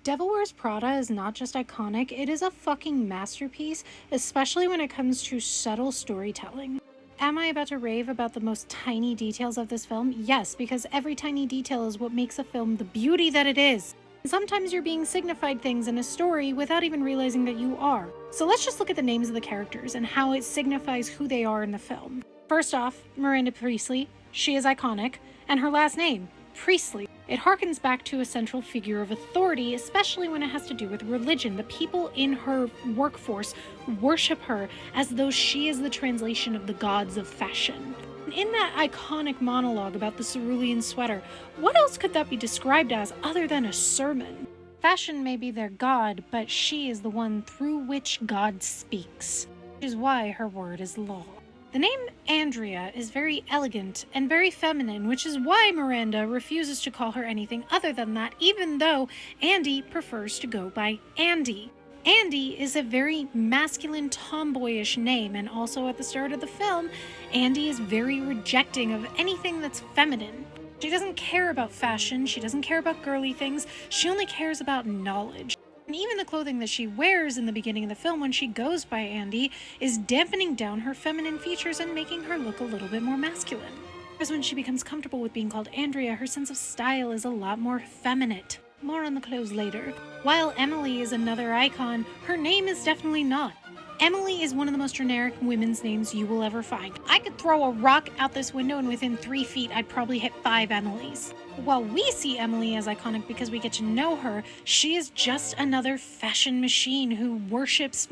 Devil Wears Prada is not just iconic, it is a fucking masterpiece, especially when it comes to subtle storytelling. Am I about to rave about the most tiny details of this film? Yes, because every tiny detail is what makes a film the beauty that it is. Sometimes you're being signified things in a story without even realizing that you are. So let's just look at the names of the characters and how it signifies who they are in the film. First off, Miranda Priestley. She is iconic, and her last name, Priestley. It harkens back to a central figure of authority, especially when it has to do with religion. The people in her workforce worship her as though she is the translation of the gods of fashion. In that iconic monologue about the cerulean sweater, what else could that be described as other than a sermon? Fashion may be their god, but she is the one through which God speaks, which is why her word is law. The name Andrea is very elegant and very feminine, which is why Miranda refuses to call her anything other than that, even though Andy prefers to go by Andy. Andy is a very masculine, tomboyish name, and also at the start of the film, Andy is very rejecting of anything that's feminine. She doesn't care about fashion, she doesn't care about girly things, she only cares about knowledge. And even the clothing that she wears in the beginning of the film when she goes by Andy is dampening down her feminine features and making her look a little bit more masculine. Whereas when she becomes comfortable with being called Andrea, her sense of style is a lot more feminine. More on the clothes later. While Emily is another icon, her name is definitely not. Emily is one of the most generic women's names you will ever find. I could throw a rock out this window and within 3 feet I'd probably hit 5 Emilys. While we see Emily as iconic because we get to know her, she is just another fashion machine who worships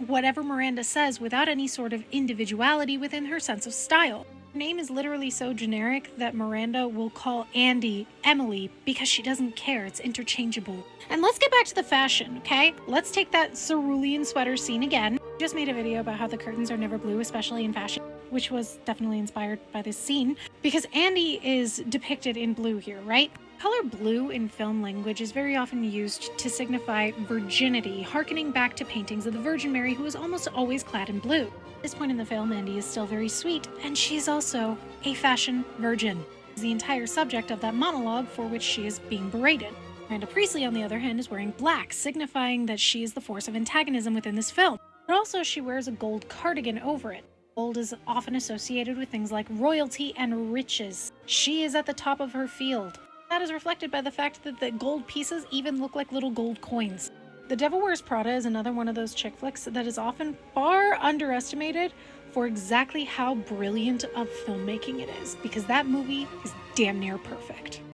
whatever Miranda says without any sort of individuality within her sense of style. Her name is literally so generic that Miranda will call Andy Emily because she doesn't care, it's interchangeable. And let's get back to the fashion, okay? Let's take that cerulean sweater scene again. I just made a video about how the curtains are never blue, especially in fashion, which was definitely inspired by this scene, because Andy is depicted in blue here, right? Color blue in film language is very often used to signify virginity, harkening back to paintings of the Virgin Mary, who is almost always clad in blue. At this point in the film, Andy is still very sweet, and she's also a fashion virgin. It's the entire subject of that monologue for which she is being berated. Miranda Priestley, on the other hand, is wearing black, signifying that she is the force of antagonism within this film. But also, she wears a gold cardigan over it. Gold is often associated with things like royalty and riches. She is at the top of her field. That is reflected by the fact that the gold pieces even look like little gold coins. The Devil Wears Prada is another one of those chick flicks that is often far underestimated for exactly how brilliant of filmmaking it is, because that movie is damn near perfect.